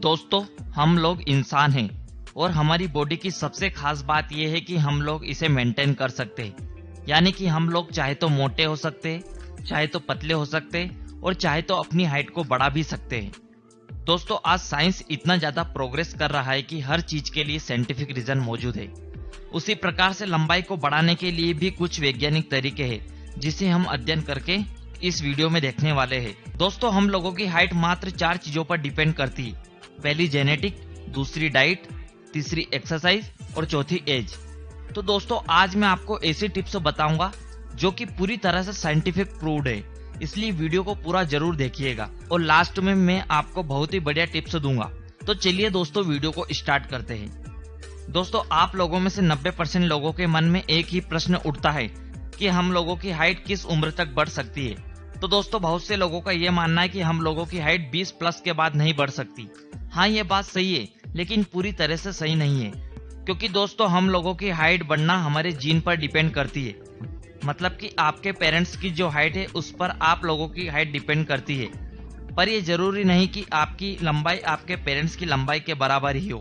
दोस्तों, हम लोग इंसान हैं और हमारी बॉडी की सबसे खास बात यह है कि हम लोग इसे मेंटेन कर सकते हैं। यानी कि हम लोग चाहे तो मोटे हो सकते हैं, चाहे तो पतले हो सकते हैं और चाहे तो अपनी हाइट को बढ़ा भी सकते हैं। दोस्तों, आज साइंस इतना ज्यादा प्रोग्रेस कर रहा है कि हर चीज के लिए साइंटिफिक रीजन मौजूद है। उसी प्रकार से लंबाई को बढ़ाने के लिए भी कुछ वैज्ञानिक तरीके हैं, जिसे हम अध्ययन करके इस वीडियो में देखने वाले हैं। दोस्तों, हम लोगों की हाइट मात्र 4 चीजों पर डिपेंड करती है। पहली जेनेटिक, दूसरी डाइट, तीसरी एक्सरसाइज और चौथी एज। तो दोस्तों, आज मैं आपको ऐसी टिप्स बताऊंगा जो कि पूरी तरह से साइंटिफिक प्रूव्ड है, इसलिए वीडियो को पूरा जरूर देखिएगा और लास्ट में मैं आपको बहुत ही बढ़िया टिप्स दूंगा। तो चलिए दोस्तों, वीडियो को स्टार्ट करते हैं। दोस्तों, आप लोगों में से 90% लोगों के मन में एक ही प्रश्न उठता है कि हम लोगों की हाइट किस उम्र तक बढ़ सकती है। तो दोस्तों, बहुत से लोगों का ये मानना है कि हम लोगों की हाइट 20 प्लस के बाद नहीं बढ़ सकती। हाँ, ये बात सही है, लेकिन पूरी तरह से सही नहीं है, क्योंकि दोस्तों हम लोगों की हाइट बढ़ना हमारे जीन पर डिपेंड करती है। मतलब कि आपके पेरेंट्स की जो हाइट है उस पर आप लोगों की हाइट डिपेंड करती है। पर यह जरूरी नहीं कि आपकी लंबाई आपके पेरेंट्स की लंबाई के बराबर ही हो।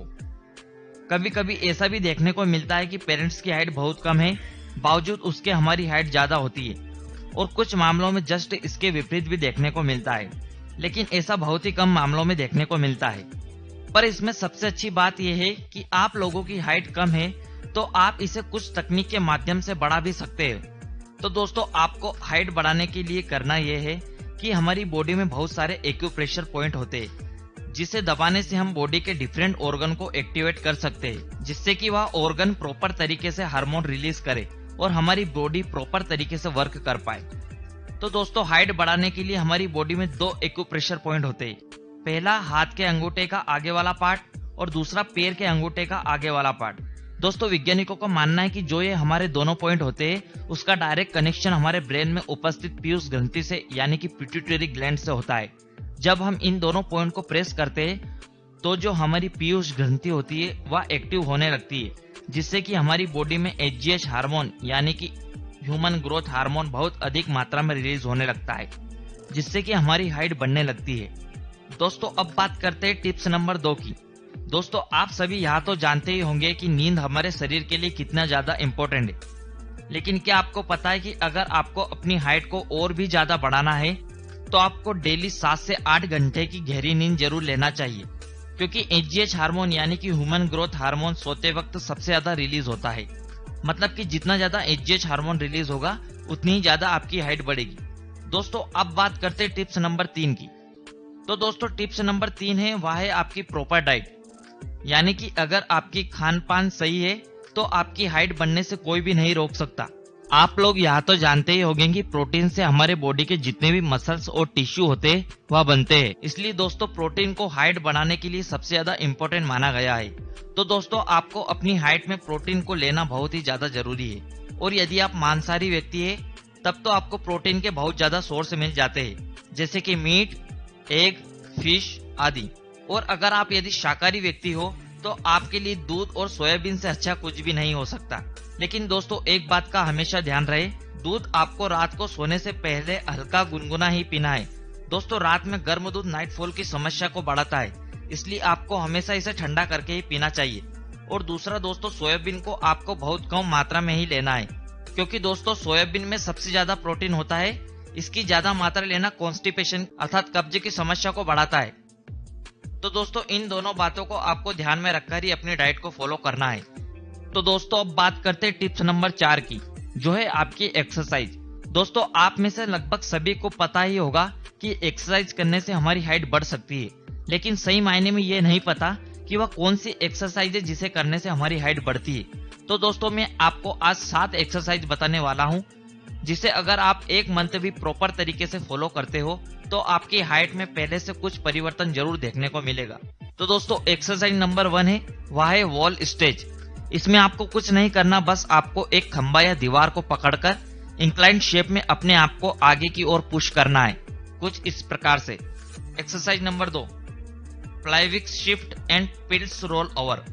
कभी कभी ऐसा भी देखने को मिलता है कि पेरेंट्स की हाइट बहुत कम है, बावजूद उसके हमारी हाइट ज्यादा होती है। और कुछ मामलों में जस्ट इसके विपरीत भी देखने को मिलता है, लेकिन ऐसा बहुत ही कम मामलों में देखने को मिलता है। पर इसमें सबसे अच्छी बात यह है कि आप लोगों की हाइट कम है तो आप इसे कुछ तकनीक के माध्यम से बढ़ा भी सकते हैं। तो दोस्तों, आपको हाइट बढ़ाने के लिए करना यह है कि हमारी बॉडी में बहुत सारे एक्यूप्रेशर पॉइंट होते हैं, जिसे दबाने से हम बॉडी के डिफरेंट ऑर्गन को एक्टिवेट कर सकते हैं, जिससे कि वह ऑर्गन प्रॉपर तरीके से हार्मोन रिलीज करे और हमारी बॉडी प्रॉपर तरीके से वर्क कर पाए। तो दोस्तों, हाइट बढ़ाने के लिए हमारी बॉडी में 2 एक्यूप्रेशर पॉइंट होते हैं। पहला हाथ के अंगूठे का आगे वाला पार्ट और दूसरा पैर के अंगूठे का आगे वाला पार्ट। दोस्तों, वैज्ञानिकों का मानना है कि जो ये हमारे दोनों पॉइंट होते हैं उसका डायरेक्ट कनेक्शन हमारे ब्रेन में उपस्थित पीयूष ग्रंथि से यानी कि पिट्यूटरी ग्लैंड से होता है। जब हम इन दोनों पॉइंट को प्रेस करते हैं तो जो हमारी पीयूष ग्रंथि होती है वह एक्टिव होने लगती है, जिससे कि हमारी बॉडी में HGH हार्मोन यानी कि ह्यूमन ग्रोथ हार्मोन बहुत अधिक मात्रा में रिलीज होने लगता है, जिससे कि हमारी हाइट बढ़ने लगती है। दोस्तों, अब बात करते हैं टिप्स नंबर 2 की। दोस्तों, आप सभी यहाँ तो जानते ही होंगे कि नींद हमारे शरीर के लिए कितना ज्यादा इम्पोर्टेंट है, लेकिन क्या आपको पता है कि अगर आपको अपनी हाइट को और भी ज्यादा बढ़ाना है तो आपको डेली 7 से 8 घंटे की गहरी नींद जरूर लेना चाहिए, क्योंकि HGH हार्मोन यानी कि ह्यूमन ग्रोथ हार्मोन सोते वक्त सबसे ज्यादा रिलीज होता है। मतलब कि जितना ज्यादा HGH हार्मोन रिलीज होगा उतनी ही ज्यादा आपकी हाइट बढ़ेगी। दोस्तों, अब बात करते हैं टिप्स नंबर 3 की। तो दोस्तों, टिप्स नंबर 3 है वह है आपकी प्रॉपर डाइट। यानी कि अगर आपकी खान पान सही है तो आपकी हाइट बढ़ने से कोई भी नहीं रोक सकता। आप लोग यहाँ तो जानते ही होंगे कि प्रोटीन से हमारे बॉडी के जितने भी मसल्स और टिश्यू होते हैं वह बनते हैं। इसलिए दोस्तों, प्रोटीन को हाइट बढ़ाने के लिए सबसे ज्यादा इम्पोर्टेंट माना गया है। तो दोस्तों, आपको अपनी हाइट में प्रोटीन को लेना बहुत ही ज्यादा जरूरी है। और यदि आप मांसाहारी व्यक्ति है तब तो आपको प्रोटीन के बहुत ज्यादा सोर्स मिल जाते हैं, जैसे कि मीट, एग, फिश आदि। और अगर आप यदि शाकाहारी व्यक्ति हो तो आपके लिए दूध और सोयाबीन से अच्छा कुछ भी नहीं हो सकता। लेकिन दोस्तों, एक बात का हमेशा ध्यान रहे, दूध आपको रात को सोने से पहले हल्का गुनगुना ही पीना है। दोस्तों, रात में गर्म दूध नाइटफॉल की समस्या को बढ़ाता है, इसलिए आपको हमेशा इसे ठंडा करके ही पीना चाहिए। और दूसरा दोस्तों, सोयाबीन को आपको बहुत कम मात्रा में ही लेना है, क्योंकि दोस्तों सोयाबीन में सबसे ज्यादा प्रोटीन होता है। इसकी ज्यादा मात्रा लेना कॉन्स्टिपेशन अर्थात कब्ज की समस्या को बढ़ाता है। तो दोस्तों, इन दोनों बातों को आपको ध्यान में रखकर ही अपनी डाइट को फॉलो करना है। तो दोस्तों, अब बात करते हैं टिप्स नंबर 4 की, जो है आपकी एक्सरसाइज। दोस्तों, आप में से लगभग सभी को पता ही होगा कि एक्सरसाइज करने से हमारी हाइट बढ़ सकती है, लेकिन सही मायने में ये नहीं पता कि वह कौन सी एक्सरसाइज है जिसे करने से हमारी हाइट बढ़ती है। तो दोस्तों, मैं आपको आज 7 एक्सरसाइज बताने वाला हूँ, जिसे अगर आप एक मंथ भी प्रॉपर तरीके से फॉलो करते हो तो आपकी हाइट में पहले से कुछ परिवर्तन जरूर देखने को मिलेगा। तो दोस्तों, एक्सरसाइज नंबर 1 है वह है वॉल स्ट्रेच। इसमें आपको कुछ नहीं करना, बस आपको एक खंबा या दीवार को पकड़कर इंक्लाइंड शेप में अपने आप को आगे की ओर पुश करना है, कुछ इस प्रकार से। Exercise number 2, pelvic shift and pills roll over.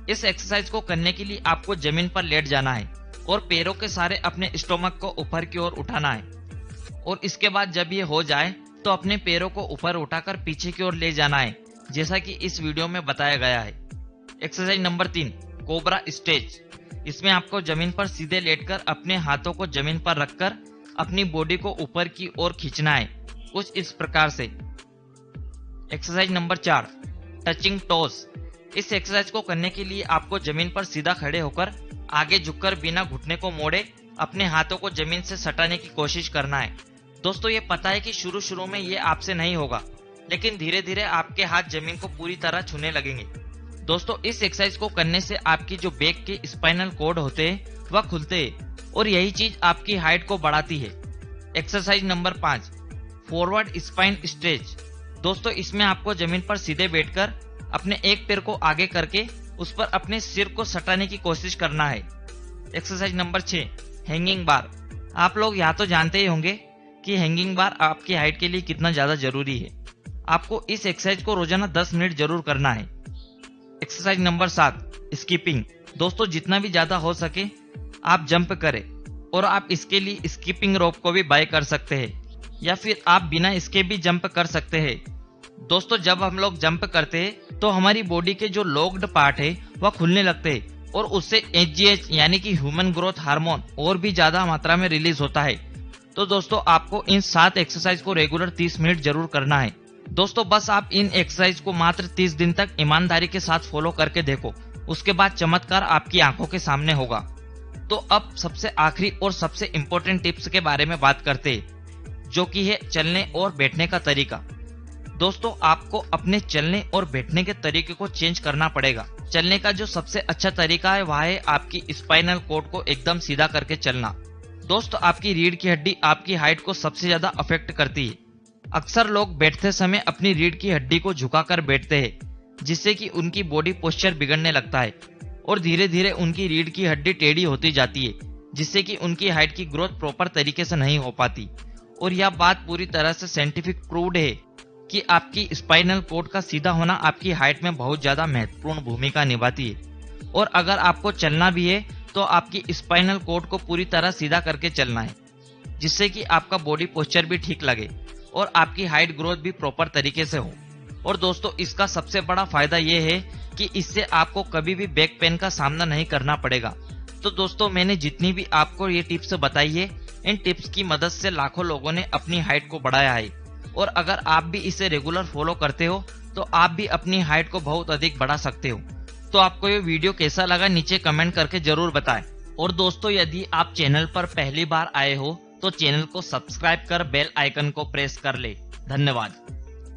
इस एक्सरसाइज को करने के लिए आपको जमीन पर लेट जाना है और पैरों के सहारे अपने स्टोमक को ऊपर की ओर उठाना है। और इसके बाद जब ये हो जाए तो अपने पैरों को ऊपर उठाकर पीछे की ओर ले जाना है, जैसा कि इस वीडियो में बताया गया है। Exercise number 3, cobra stretch. इसमें आपको जमीन पर सीधे लेटकर अपने हाथों को जमीन पर रखकर अपनी बॉडी को ऊपर की ओर खींचना है, कुछ इस प्रकार से। Exercise number 4, touching toes. इस एक्सरसाइज को करने के लिए आपको जमीन पर सीधा खड़े होकर आगे झुककर बिना घुटने को मोड़े अपने हाथों को जमीन से सटाने की कोशिश करना है। दोस्तों ये पता है कि शुरू में ये आपसे नहीं होगा, लेकिन धीरे धीरे आपके हाथ जमीन को पूरी तरह छूने लगेंगे। दोस्तों इस एक्सरसाइज को करने से आपकी जो बैक के स्पाइनल कॉर्ड होते हैं वह खुलते हैं और यही चीज आपकी हाइट को बढ़ाती है। Exercise number 5, forward spine stretch. दोस्तों इसमें आपको जमीन पर सीधे बैठकर अपने एक पैर को आगे करके उस पर अपने सिर को सटाने की कोशिश करना है। एक्सरसाइज नंबर 6, हैंगिंग बार। आप लोग यहाँ तो जानते ही होंगे कि हैंगिंग बार आपकी हाइट के लिए कितना ज्यादा जरूरी है। आपको इस एक्सरसाइज को रोजाना 10 मिनट जरूर करना है। Exercise number 7, skipping. दोस्तों जितना भी ज्यादा हो सके आप जंप करें, और आप इसके लिए स्कीपिंग रोप को भी बाय कर सकते हैं या फिर आप बिना इसके भी जंप कर सकते हैं। दोस्तों जब हम लोग जंप करते हैं तो हमारी बॉडी के जो लॉक्ड पार्ट है वह खुलने लगते हैं और उससे HGH यानी कि ह्यूमन ग्रोथ हार्मोन और भी ज्यादा मात्रा में रिलीज होता है। तो दोस्तों आपको इन 7 एक्सरसाइज को रेगुलर 30 मिनट जरूर करना है। दोस्तों बस आप इन एक्सरसाइज को मात्र 30 दिन तक ईमानदारी के साथ फॉलो करके देखो, उसके बाद चमत्कार आपकी आंखों के सामने होगा। तो अब सबसे आखिरी और सबसे इम्पोर्टेंट टिप्स के बारे में बात करते हैं, जो कि है चलने और बैठने का तरीका। दोस्तों आपको अपने चलने और बैठने के तरीके को चेंज करना पड़ेगा। चलने का जो सबसे अच्छा तरीका है वह है आपकी स्पाइनल कॉर्ड को एकदम सीधा करके चलना। दोस्तों आपकी रीढ़ की हड्डी आपकी हाइट को सबसे ज्यादा अफेक्ट करती है। अक्सर लोग बैठते समय अपनी रीढ़ की हड्डी को झुकाकर बैठते हैं, जिससे कि उनकी बॉडी पोस्चर बिगड़ने लगता है और धीरे धीरे उनकी रीढ़ की हड्डी टेढ़ी होती जाती है, जिससे कि उनकी हाइट की ग्रोथ प्रॉपर तरीके से नहीं हो पाती। और यह बात पूरी तरह से साइंटिफिक प्रूव्ड है कि आपकी स्पाइनल कॉर्ड का सीधा होना आपकी हाइट में बहुत ज्यादा महत्वपूर्ण भूमिका निभाती है। और अगर आपको चलना भी है तो आपकी स्पाइनल कॉर्ड को पूरी तरह सीधा करके चलना है, जिससे कि आपका बॉडी पोस्चर भी ठीक लगे और आपकी हाइट ग्रोथ भी प्रॉपर तरीके से हो। और दोस्तों इसका सबसे बड़ा फायदा यह है कि इससे आपको कभी भी बैक पेन का सामना नहीं करना पड़ेगा। तो दोस्तों मैंने जितनी भी आपको ये टिप्स बताई है, इन टिप्स की मदद से लाखों लोगों ने अपनी हाइट को बढ़ाया है। और अगर आप भी इसे रेगुलर फॉलो करते हो तो आप भी अपनी हाइट को बहुत अधिक बढ़ा सकते हो। तो आपको ये वीडियो कैसा लगा नीचे कमेंट करके जरूर बताएं। और दोस्तों यदि आप चैनल पर पहली बार आए हो तो चैनल को सब्सक्राइब कर बेल आइकन को प्रेस कर ले। धन्यवाद।